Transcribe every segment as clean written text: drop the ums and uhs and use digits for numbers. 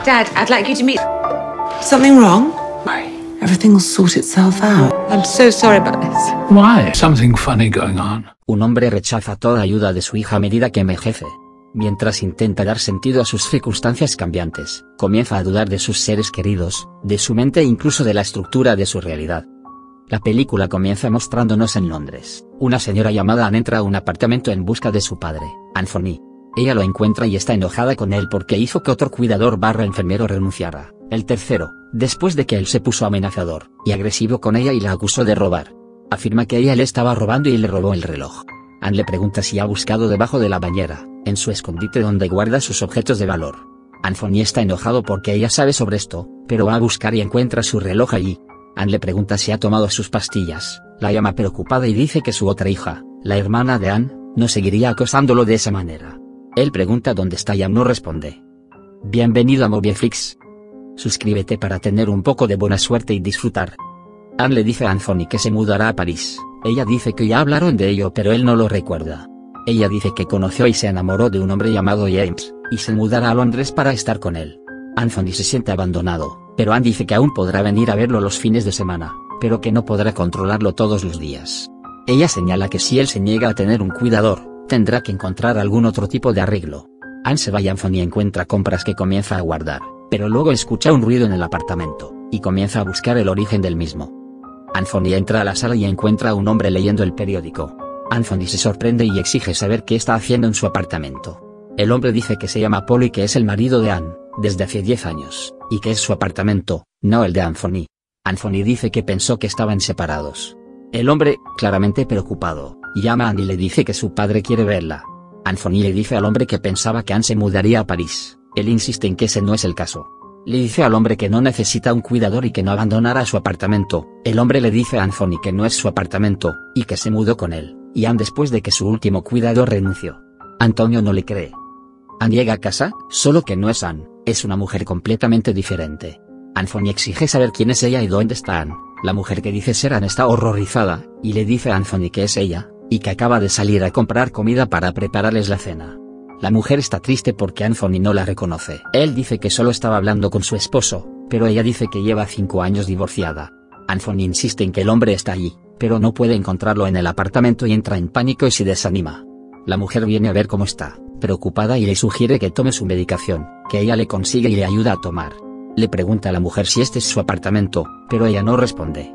Dad, I'd like you to meet... Something wrong? Why? Everything will sort itself out. I'm so sorry about this. Why? Something funny going on. Un hombre rechaza toda ayuda de su hija a medida que envejece. Mientras intenta dar sentido a sus circunstancias cambiantes, comienza a dudar de sus seres queridos, de su mente e incluso de la estructura de su realidad. La película comienza mostrándonos en Londres. Una señora llamada Anne entra a un apartamento en busca de su padre, Anthony. Ella lo encuentra y está enojada con él porque hizo que otro cuidador / enfermero renunciara, el tercero, después de que él se puso amenazador y agresivo con ella y la acusó de robar. Afirma que ella le estaba robando y le robó el reloj. Anne le pregunta si ha buscado debajo de la bañera, en su escondite donde guarda sus objetos de valor. Anthony está enojado porque ella sabe sobre esto, pero va a buscar y encuentra su reloj allí. Anne le pregunta si ha tomado sus pastillas, la llama preocupada y dice que su otra hija, la hermana de Anne, no seguiría acosándolo de esa manera. Él pregunta dónde está y Anne no responde. Bienvenido a Movieflix. Suscríbete para tener un poco de buena suerte y disfrutar. Anne le dice a Anthony que se mudará a París. Ella dice que ya hablaron de ello pero él no lo recuerda. Ella dice que conoció y se enamoró de un hombre llamado James, y se mudará a Londres para estar con él. Anthony se siente abandonado, pero Anne dice que aún podrá venir a verlo los fines de semana, pero que no podrá controlarlo todos los días. Ella señala que si él se niega a tener un cuidador, tendrá que encontrar algún otro tipo de arreglo. Anne se va y Anthony encuentra compras que comienza a guardar, pero luego escucha un ruido en el apartamento, y comienza a buscar el origen del mismo. Anthony entra a la sala y encuentra a un hombre leyendo el periódico. Anthony se sorprende y exige saber qué está haciendo en su apartamento. El hombre dice que se llama Paul y que es el marido de Anne, desde hace 10 años, y que es su apartamento, no el de Anthony. Anthony dice que pensó que estaban separados. El hombre, claramente preocupado, llama a Anne y le dice que su padre quiere verla. Anthony le dice al hombre que pensaba que Anne se mudaría a París. Él insiste en que ese no es el caso. Le dice al hombre que no necesita un cuidador y que no abandonará su apartamento. El hombre le dice a Anthony que no es su apartamento, y que se mudó con él, y Anne después de que su último cuidador renunció. Antonio no le cree. Anne llega a casa, solo que no es Anne, es una mujer completamente diferente. Anthony exige saber quién es ella y dónde está Anne. La mujer que dice ser Anne está horrorizada, y le dice a Anthony que es ella, y que acaba de salir a comprar comida para prepararles la cena. La mujer está triste porque Anthony no la reconoce. Él dice que solo estaba hablando con su esposo, pero ella dice que lleva 5 años divorciada. Anthony insiste en que el hombre está allí, pero no puede encontrarlo en el apartamento y entra en pánico y se desanima. La mujer viene a ver cómo está, preocupada y le sugiere que tome su medicación, que ella le consigue y le ayuda a tomar. Le pregunta a la mujer si este es su apartamento, pero ella no responde.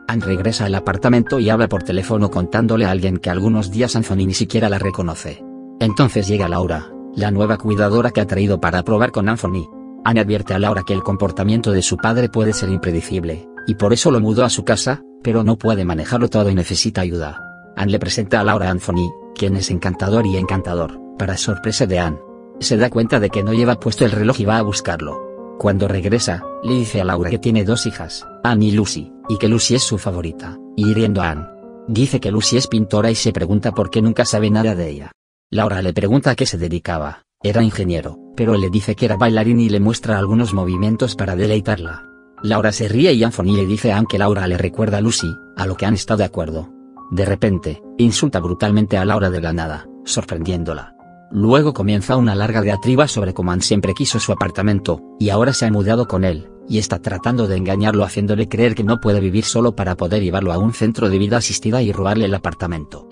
Anne regresa al apartamento y habla por teléfono contándole a alguien que algunos días Anthony ni siquiera la reconoce. Entonces llega Laura, la nueva cuidadora que ha traído para probar con Anthony. Anne advierte a Laura que el comportamiento de su padre puede ser impredecible, y por eso lo mudó a su casa, pero no puede manejarlo todo y necesita ayuda. Anne le presenta a Laura a Anthony, quien es encantador y encantador, para sorpresa de Anne. Se da cuenta de que no lleva puesto el reloj y va a buscarlo. Cuando regresa, le dice a Laura que tiene 2 hijas, Anne y Lucy, y que Lucy es su favorita, hiriendo a Anne. Dice que Lucy es pintora y se pregunta por qué nunca sabe nada de ella. Laura le pregunta a qué se dedicaba. Era ingeniero, pero le dice que era bailarín y le muestra algunos movimientos para deleitarla. Laura se ríe y Anthony le dice a Anne que Laura le recuerda a Lucy, a lo que Anne está de acuerdo. De repente, insulta brutalmente a Laura de la nada, sorprendiéndola. Luego comienza una larga diatriba sobre cómo Anne siempre quiso su apartamento, y ahora se ha mudado con él, y está tratando de engañarlo haciéndole creer que no puede vivir solo para poder llevarlo a un centro de vida asistida y robarle el apartamento.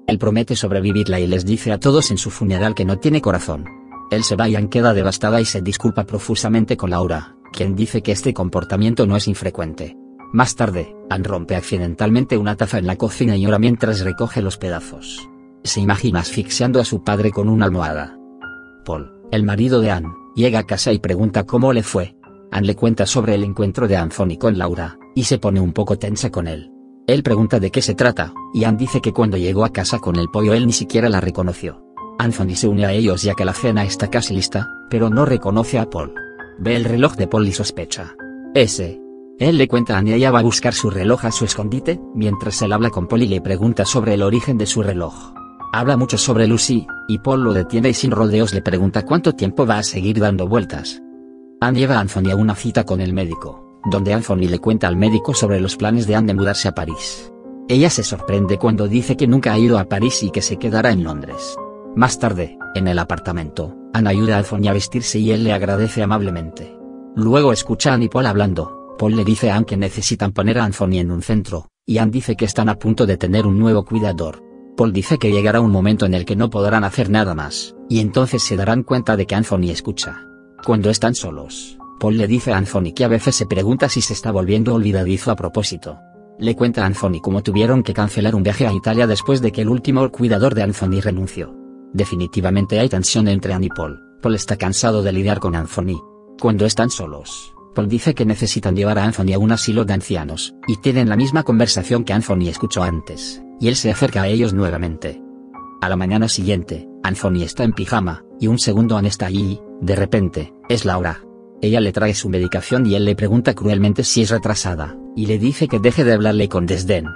Él promete sobrevivirla y les dice a todos en su funeral que no tiene corazón. Él se va y Anne queda devastada y se disculpa profusamente con Laura, quien dice que este comportamiento no es infrecuente. Más tarde, Anne rompe accidentalmente una taza en la cocina y llora mientras recoge los pedazos. Se imagina asfixiando a su padre con una almohada. Paul, el marido de Anne, llega a casa y pregunta cómo le fue. Anne le cuenta sobre el encuentro de Anthony con Laura, y se pone un poco tensa con él. Él pregunta de qué se trata, y Anne dice que cuando llegó a casa con el pollo él ni siquiera la reconoció. Anthony se une a ellos ya que la cena está casi lista, pero no reconoce a Paul. Ve el reloj de Paul y sospecha. Él le cuenta a Anne y ella va a buscar su reloj a su escondite, mientras él habla con Paul y le pregunta sobre el origen de su reloj. Habla mucho sobre Lucy, y Paul lo detiene y sin rodeos le pregunta cuánto tiempo va a seguir dando vueltas. Anne lleva a Anthony a una cita con el médico, donde Anthony le cuenta al médico sobre los planes de Anne de mudarse a París. Ella se sorprende cuando dice que nunca ha ido a París y que se quedará en Londres. Más tarde, en el apartamento, Anne ayuda a Anthony a vestirse y él le agradece amablemente. Luego escucha a Anne y Paul hablando. Paul le dice a Anne que necesitan poner a Anthony en un centro, y Anne dice que están a punto de tener un nuevo cuidador. Paul dice que llegará un momento en el que no podrán hacer nada más, y entonces se darán cuenta de que Anthony escucha. Cuando están solos, Paul le dice a Anthony que a veces se pregunta si se está volviendo olvidadizo a propósito. Le cuenta a Anthony cómo tuvieron que cancelar un viaje a Italia después de que el último cuidador de Anthony renunció. Definitivamente hay tensión entre Anne y Paul. Paul está cansado de lidiar con Anthony. Cuando están solos, Paul dice que necesitan llevar a Anthony a un asilo de ancianos, y tienen la misma conversación que Anthony escuchó antes, y él se acerca a ellos nuevamente. A la mañana siguiente, Anthony está en pijama, y un segundo Anne está allí, de repente, es Laura. Ella le trae su medicación y él le pregunta cruelmente si es retrasada, y le dice que deje de hablarle con desdén.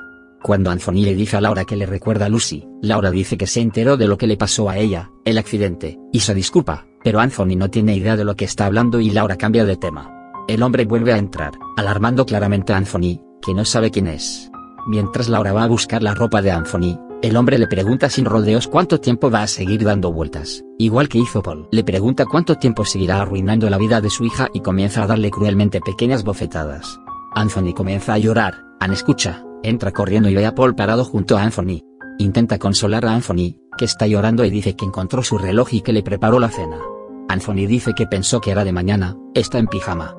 Cuando Anthony le dice a Laura que le recuerda a Lucy, Laura dice que se enteró de lo que le pasó a ella, el accidente, y se disculpa, pero Anthony no tiene idea de lo que está hablando y Laura cambia de tema. El hombre vuelve a entrar, alarmando claramente a Anthony, que no sabe quién es. Mientras Laura va a buscar la ropa de Anthony, el hombre le pregunta sin rodeos cuánto tiempo va a seguir dando vueltas, igual que hizo Paul. Le pregunta cuánto tiempo seguirá arruinando la vida de su hija y comienza a darle cruelmente pequeñas bofetadas. Anthony comienza a llorar. Anne escucha, entra corriendo y ve a Paul parado junto a Anthony. Intenta consolar a Anthony, que está llorando, y dice que encontró su reloj y que le preparó la cena. Anthony dice que pensó que era de mañana, está en pijama.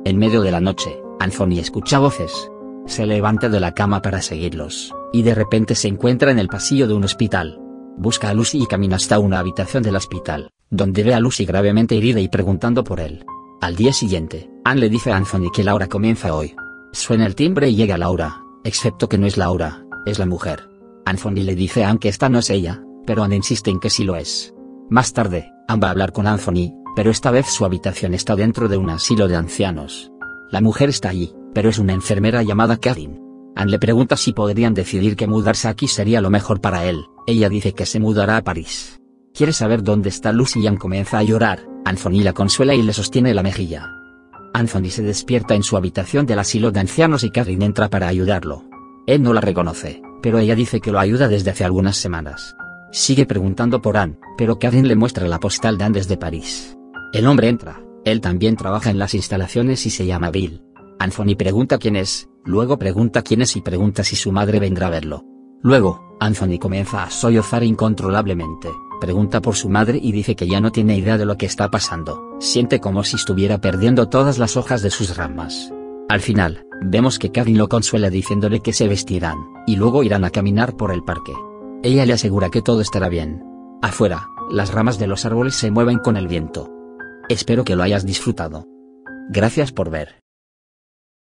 En medio de la noche, Anthony escucha voces. Se levanta de la cama para seguirlos, y de repente se encuentra en el pasillo de un hospital. Busca a Lucy y camina hasta una habitación del hospital, donde ve a Lucy gravemente herida y preguntando por él. Al día siguiente, Anne le dice a Anthony que Laura comienza hoy. Suena el timbre y llega Laura, excepto que no es Laura, es la mujer. Anthony le dice a Anne que esta no es ella, pero Anne insiste en que sí lo es. Más tarde, Anne va a hablar con Anthony, pero esta vez su habitación está dentro de un asilo de ancianos. La mujer está allí, pero es una enfermera llamada Catherine. Anne le pregunta si podrían decidir que mudarse aquí sería lo mejor para él. Ella dice que se mudará a París. Quiere saber dónde está Lucy y Anne comienza a llorar. Anthony la consuela y le sostiene la mejilla. Anthony se despierta en su habitación del asilo de ancianos y Catherine entra para ayudarlo. Él no la reconoce, pero ella dice que lo ayuda desde hace algunas semanas. Sigue preguntando por Anne, pero Catherine le muestra la postal de Anne desde París. El hombre entra. Él también trabaja en las instalaciones y se llama Bill. Anthony pregunta quién es, luego pregunta quién es y pregunta si su madre vendrá a verlo. Luego, Anthony comienza a sollozar incontrolablemente, pregunta por su madre y dice que ya no tiene idea de lo que está pasando, siente como si estuviera perdiendo todas las hojas de sus ramas. Al final, vemos que Catherine lo consuela diciéndole que se vestirán, y luego irán a caminar por el parque. Ella le asegura que todo estará bien. Afuera, las ramas de los árboles se mueven con el viento. Espero que lo hayas disfrutado. Gracias por ver.